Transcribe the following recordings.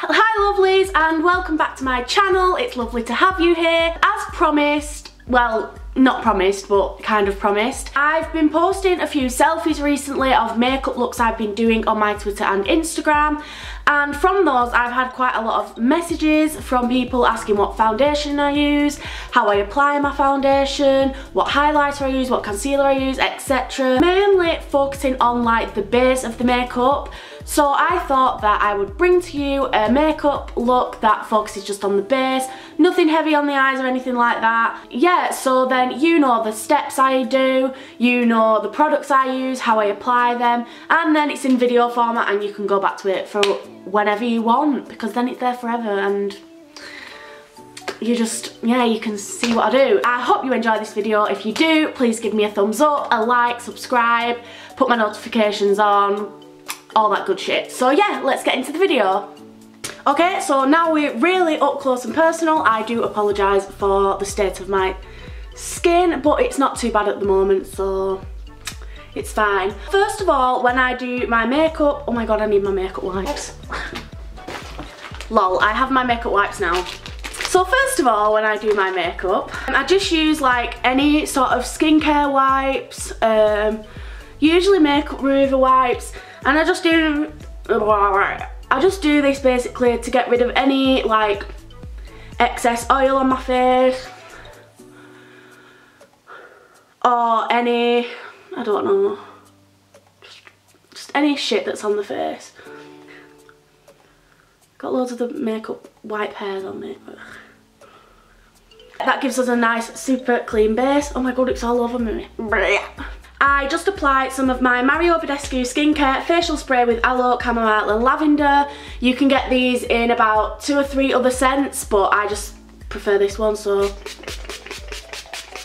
Hi lovelies, and welcome back to my channel. It's lovely to have you here. As promised, well, not promised, but kind of promised, I've been posting a few selfies recently of makeup looks I've been doing on my Twitter and Instagram, and from those I've had quite a lot of messages from people asking what foundation I use, how I apply my foundation, what highlighter I use, what concealer I use, etc. Mainly focusing on like the base of the makeup. So I thought that I would bring to you a makeup look that focuses just on the base, nothing heavy on the eyes or anything like that. Yeah, so then you know the steps I do, you know the products I use, how I apply them, and then it's in video format and you can go back to it for whenever you want, because then it's there forever and you just, yeah, you can see what I do. I hope you enjoy this video. If you do, please give me a thumbs up, a like, subscribe, put my notifications on, all that good shit. So yeah, let's get into the video. Okay, so now we're really up close and personal. I do apologise for the state of my skin, but it's not too bad at the moment, so it's fine. First of all, when I do my makeup, oh my god, I need my makeup wipes. Lol, I have my makeup wipes now. So first of all, when I do my makeup, I just use like any sort of skincare wipes, usually makeup remover wipes, and I just do this basically to get rid of any like excess oil on my face or any, I don't know, just any shit that's on the face. Got loads of the makeup wipe hairs on me. That gives us a nice super clean base. Oh my god, it's all over me. I just applied some of my Badescu skincare facial spray with Aloe, Chamomile and Lavender. You can get these in about 2 or 3 other scents, but I just prefer this one, so.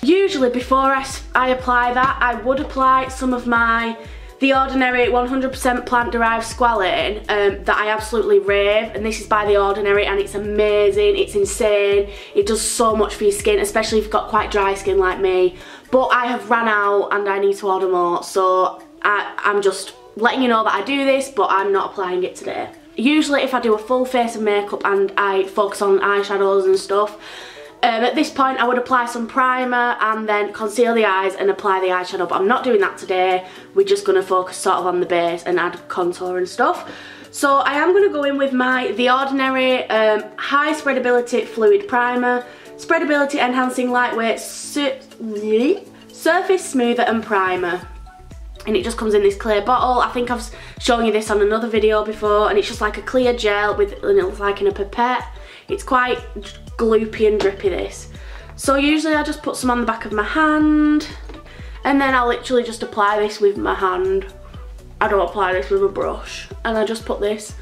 Usually before I apply that, I would apply some of The Ordinary 100% plant derived squalane that I absolutely rave, and this is by The Ordinary and it's amazing, it's insane, it does so much for your skin, especially if you've got quite dry skin like me. But I have ran out and I need to order more, so I'm just letting you know that I do this, but I'm not applying it today. Usually if I do a full face of makeup and I focus on eyeshadows and stuff, at this point I would apply some primer and then conceal the eyes and apply the eyeshadow, but I'm not doing that today. We're just going to focus sort of on the base and add contour and stuff. So I am going to go in with my The Ordinary High-Spreadability Fluid Primer, Spreadability Enhancing Lightweight Surface Smoother and Primer. And it just comes in this clear bottle. I think I've shown you this on another video before, and it's just like a clear gel with, and it looks like in a pipette. It's quite gloopy and drippy, this. So usually I just put some on the back of my hand, and then I'll literally just apply this with my hand. I don't apply this with a brush, and I just put this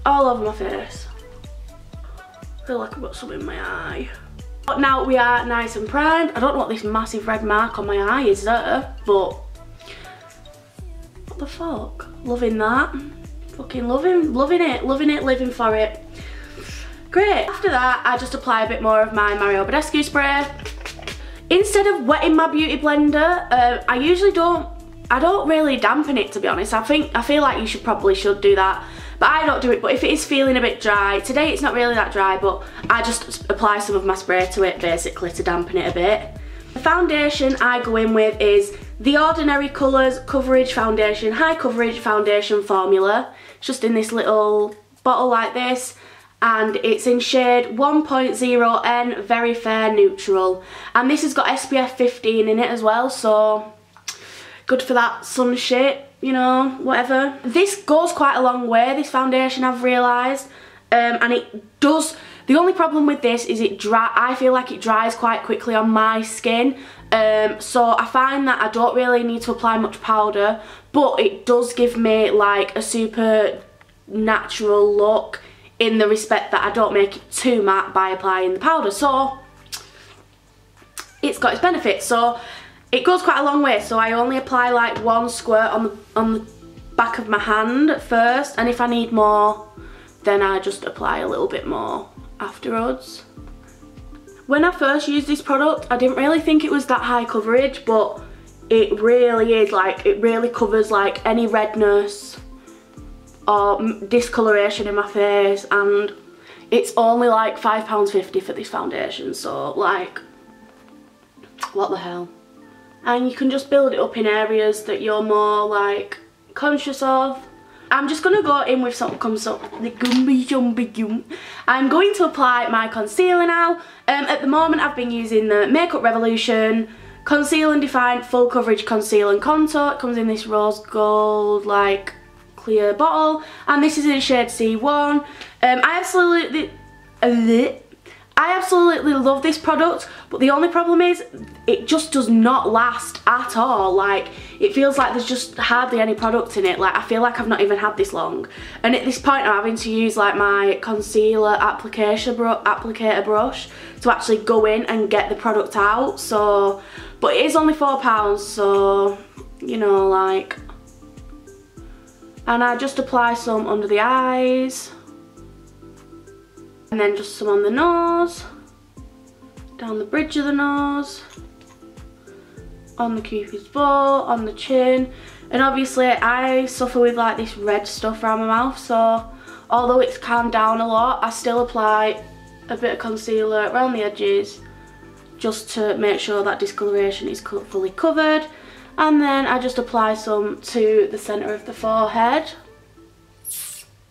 all over my face. I feel like I've got some in my eye. But now we are nice and primed. I don't know what this massive red mark on my eye is there, but what the fuck? Loving that. Fucking loving it, living for it. Great. After that, I just apply a bit more of my Badescu spray. Instead of wetting my beauty blender, I don't really dampen it, to be honest. I feel like you probably should do that, but I don't do it. But if it is feeling a bit dry, today it's not really that dry, but I just apply some of my spray to it basically to dampen it a bit. The foundation I go in with is The Ordinary Colours Coverage Foundation, High Coverage Foundation Formula. It's just in this little bottle like this, and it's in shade 1.0N Very Fair Neutral, and this has got SPF 15 in it as well, so good for that sun shit, you know, whatever. This goes quite a long way, this foundation, I've realised, and it does. The only problem with this is I feel like it dries quite quickly on my skin, so I find that I don't really need to apply much powder, but it does give me like a super natural look in the respect that I don't make it too matte by applying the powder, so it's got its benefits. So it goes quite a long way, so I only apply like 1 squirt on the back of my hand first, and if I need more then I just apply a little bit more afterwards. When I first used this product, I didn't really think it was that high coverage, but it really is, like, it really covers like any redness, or discoloration in my face, and it's only like £5.50 for this foundation, so like, what the hell. And you can just build it up in areas that you're more like conscious of. I'm just gonna go in with I'm going to apply my concealer now. At the moment I've been using the Makeup Revolution Conceal and Define Full Coverage Conceal and Contour. It comes in this rose gold like clear bottle, and this is in shade C1. I absolutely love this product, but the only problem is it just does not last at all. Like, it feels like there's just hardly any product in it. Like, I feel like I've not even had this long, and at this point I'm having to use like my concealer applicator brush to actually go in and get the product out. So, but it is only £4, so you know, like, and I just apply some under the eyes. And then just some on the nose, down the bridge of the nose, on the cupid's bow, on the chin. And obviously I suffer with like this red stuff around my mouth, so although it's calmed down a lot, I still apply a bit of concealer around the edges just to make sure that discoloration is fully covered. And then I just apply some to the centre of the forehead.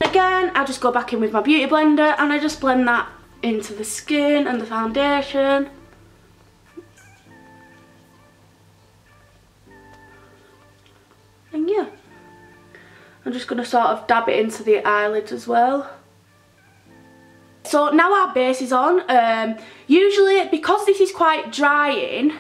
Again, I just go back in with my beauty blender and I just blend that into the skin and the foundation. And yeah, I'm just going to sort of dab it into the eyelids as well. So now our base is on. Usually, because this is quite drying,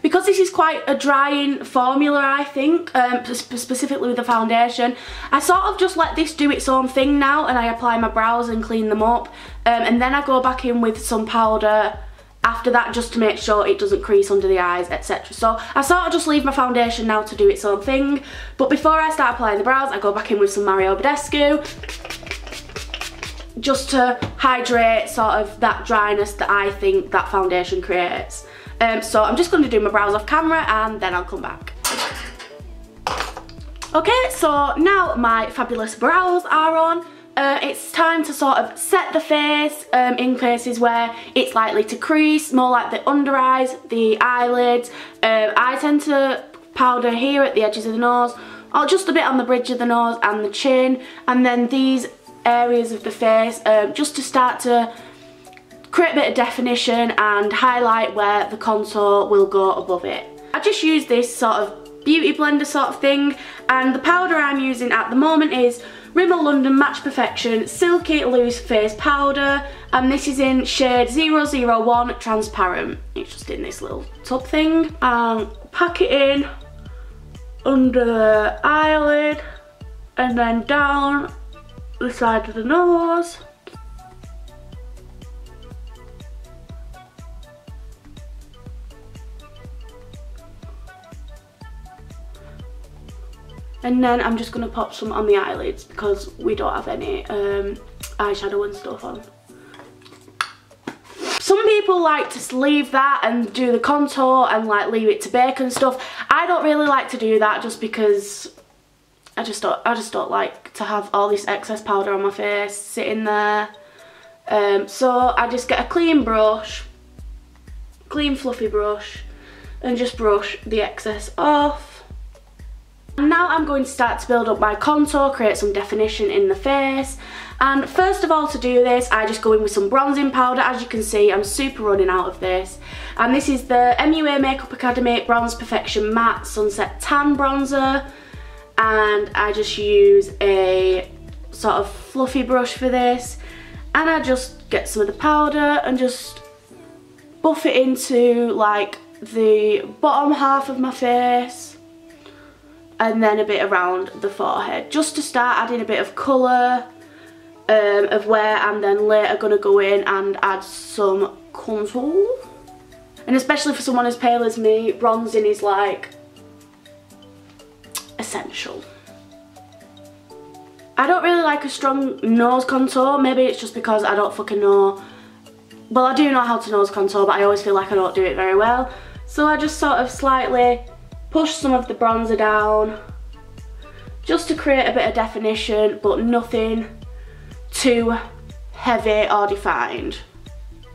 because this is quite a drying formula, I think, specifically with the foundation, I sort of just let this do its own thing now, and I apply my brows and clean them up, and then I go back in with some powder after that just to make sure it doesn't crease under the eyes, etc. So I sort of just leave my foundation now to do its own thing, but before I start applying the brows, I go back in with some Badescu just to hydrate sort of that dryness that I think that foundation creates. So I'm just going to do my brows off camera and then I'll come back. Okay, so now my fabulous brows are on. It's time to sort of set the face in places where it's likely to crease, more like the under eyes, the eyelids. I tend to powder here at the edges of the nose, or just a bit on the bridge of the nose and the chin, and then these areas of the face just to start to create a bit of definition and highlight where the contour will go above it. I just use this sort of beauty blender sort of thing, and the powder I'm using at the moment is Rimmel London Match Perfection Silky Loose Face Powder, and this is in shade 001 Transparent. It's just in this little tub thing, and pack it in under the eyelid and then down the side of the nose. And then I'm just going to pop some on the eyelids because we don't have any eyeshadow and stuff on. Some people like to leave that and do the contour and like leave it to bake and stuff. I don't really like to do that just because I just don't like to have all this excess powder on my face sitting there. So I just get a clean brush, clean fluffy brush, and just brush the excess off. Now I'm going to start to build up my contour, create some definition in the face. And first of all, to do this, I just go in with some bronzing powder. As you can see, I'm super running out of this. And this is the MUA Makeup Academy Bronze Perfection Matte Sunset Tan Bronzer. And I just use a sort of fluffy brush for this. And I just get some of the powder and just buff it into like the bottom half of my face. And then a bit around the forehead, just to start adding a bit of colour of where I'm then later going to go in and add some contour. And especially for someone as pale as me, bronzing is like essential. I don't really like a strong nose contour. Maybe it's just because I don't fucking know. Well, I do know how to nose contour, but I always feel like I don't do it very well. So I just sort of slightly push some of the bronzer down just to create a bit of definition, but nothing too heavy or defined.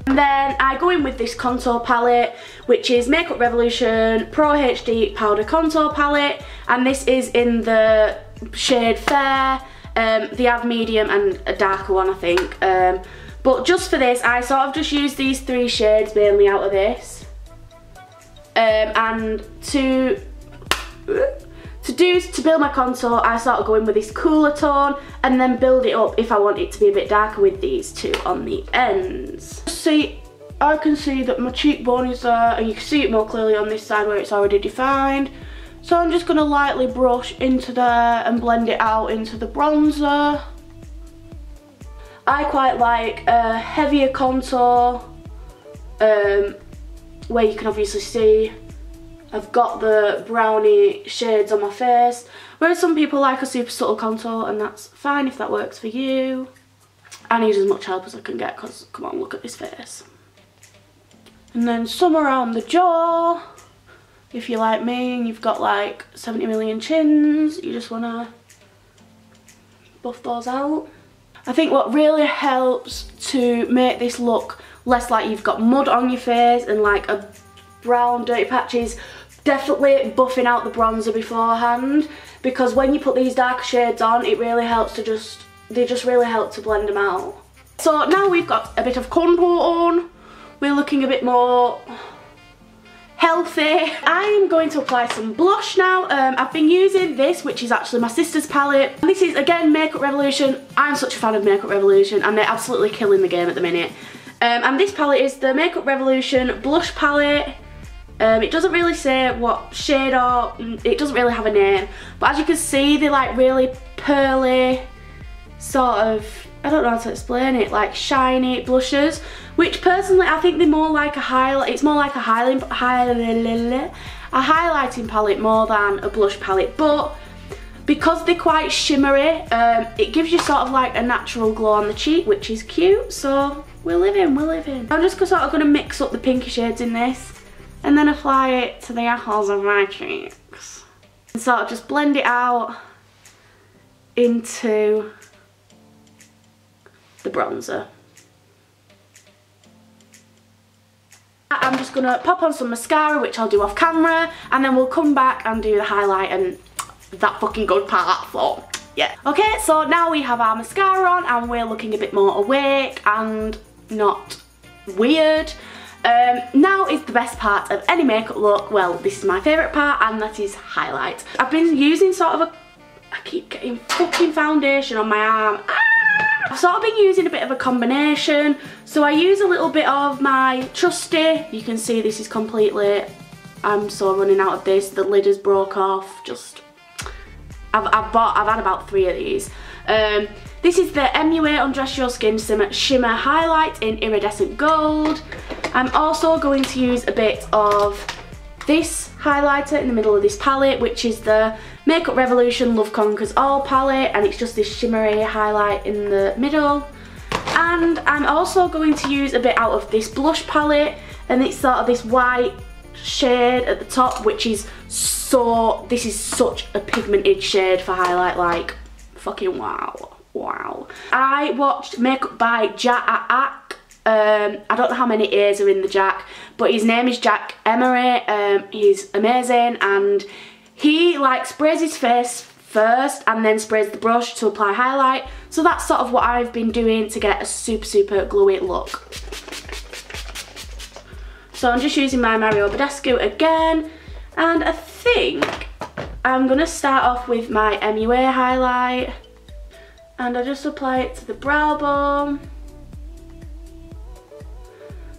And then I go in with this contour palette, which is Makeup Revolution Pro HD Powder Contour Palette, and this is in the shade Fair. They have medium and a darker one, I think. But just for this, I sort of just use these 3 shades mainly out of this. And to build my contour, I sort of go in with this cooler tone and then build it up if I want it to be a bit darker with these 2 on the ends. See, I can see that my cheekbone is there, and you can see it more clearly on this side where it's already defined. So I'm just going to lightly brush into there and blend it out into the bronzer. I quite like a heavier contour, where you can obviously see I've got the brownie shades on my face, whereas some people like a super subtle contour, and that's fine if that works for you. I need as much help as I can get because, come on, look at this face. And then some around the jaw. If you're like me and you've got like 70 million chins, you just want to buff those out. I think what really helps to make this look less like you've got mud on your face and like a brown dirty patches, definitely buffing out the bronzer beforehand, because when you put these darker shades on, it really helps to they just really help to blend them out. So now we've got a bit of contour on, we're looking a bit more healthy. I'm going to apply some blush now. I've been using this, which is actually my sister's palette. And this is, again, Makeup Revolution. I'm such a fan of Makeup Revolution, and they're absolutely killing the game at the minute. And this palette is the Makeup Revolution Blush Palette. It doesn't really say what shade or, it doesn't really have a name. But as you can see, they're like really pearly, sort of, I don't know how to explain it, like shiny blushes, which personally I think they're more like a highlight. It's more like a highlighting palette more than a blush palette. But because they're quite shimmery, it gives you sort of like a natural glow on the cheek, which is cute. So we're living, we're living. I'm just sort of going to mix up the pinky shades in this and then apply it to the apples of my cheeks and sort of just blend it out into the bronzer. I'm just gonna pop on some mascara, which I'll do off camera, and then we'll come back and do the highlight and that fucking good part. So yeah. Okay, so now we have our mascara on and we're looking a bit more awake and not weird. Now is the best part of any makeup look. Well, this is my favourite part, and that is highlight. I've been using sort of a, I keep getting fucking foundation on my arm. I've sort of been using a bit of a combination. So I use a little bit of my trusty, you can see this is completely, I'm so running out of this, the lid has broke off, just, I've had about 3 of these. This is the MUA Undress Your Skin Shimmer Highlight in Iridescent Gold. I'm also going to use a bit of this highlighter in the middle of this palette, which is the Makeup Revolution Love Conquers All palette, and it's just this shimmery highlight in the middle. And I'm also going to use a bit out of this blush palette, and it's sort of this white shade at the top, which is so, this is such a pigmented shade for highlight, like fucking wow. Wow. I watched Makeup by Jack. I don't know how many A's are in the Jack, but his name is Jack Emery. He's amazing, and he like sprays his face first and then sprays the brush to apply highlight. So that's sort of what I've been doing to get a super glowy look. So I'm just using my Mario Badescu again, and I think I'm gonna start off with my MUA highlight. And I just apply it to the brow bone.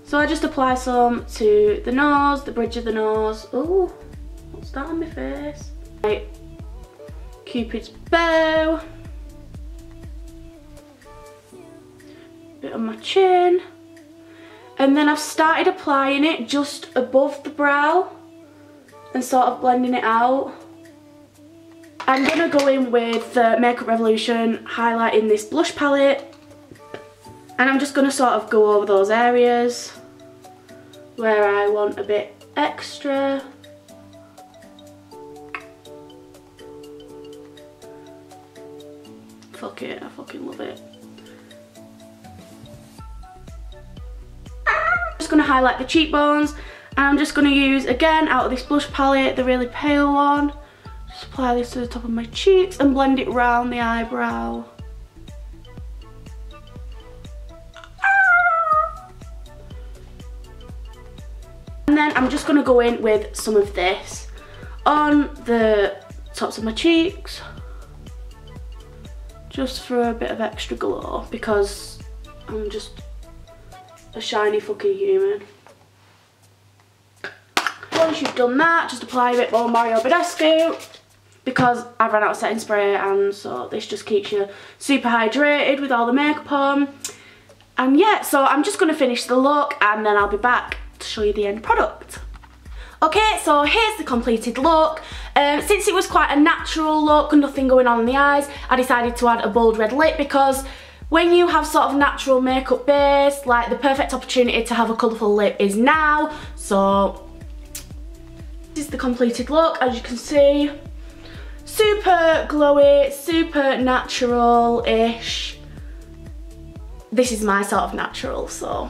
So I just apply some to the nose, the bridge of the nose. Oh, what's that on my face? Right. Cupid's bow. Bit on my chin. And then I've started applying it just above the brow and sort of blending it out. I'm going to go in with the Makeup Revolution highlight in this blush palette, and I'm just going to sort of go over those areas where I want a bit extra. fuck it, I fucking love it. I'm just going to highlight the cheekbones, and I'm just going to use, again, out of this blush palette, the really pale one. Just apply this to the top of my cheeks and blend it round the eyebrow. And then I'm just going to go in with some of this on the tops of my cheeks, just for a bit of extra glow, because I'm just a shiny fucking human. Once you've done that, just apply a bit more Badescu, because I've run out of setting spray, and so this just keeps you super hydrated with all the makeup on. And yeah, so I'm just going to finish the look and then I'll be back to show you the end product. Okay, so here's the completed look. Since it was quite a natural look, nothing going on in the eyes, I decided to add a bold red lip, because when you have sort of natural makeup base, like, the perfect opportunity to have a colourful lip is now. So this is the completed look, as you can see. Super glowy, super natural-ish. This is my sort of natural, so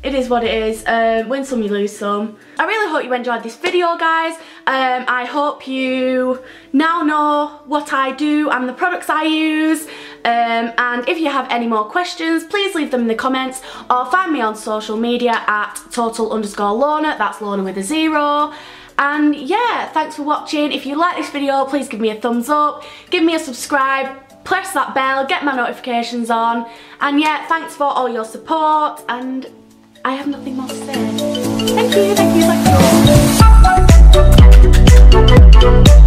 it is what it is. Win some, you lose some. I really hope you enjoyed this video, guys. I hope you now know what I do and the products I use. And if you have any more questions, please leave them in the comments, or find me on social media at total_Lona. That's Lona with a 0. And yeah, thanks for watching. If you like this video, please give me a thumbs up, give me a subscribe, press that bell, get my notifications on. And yeah, thanks for all your support, and I have nothing more to say. Thank you, thank you, thank you.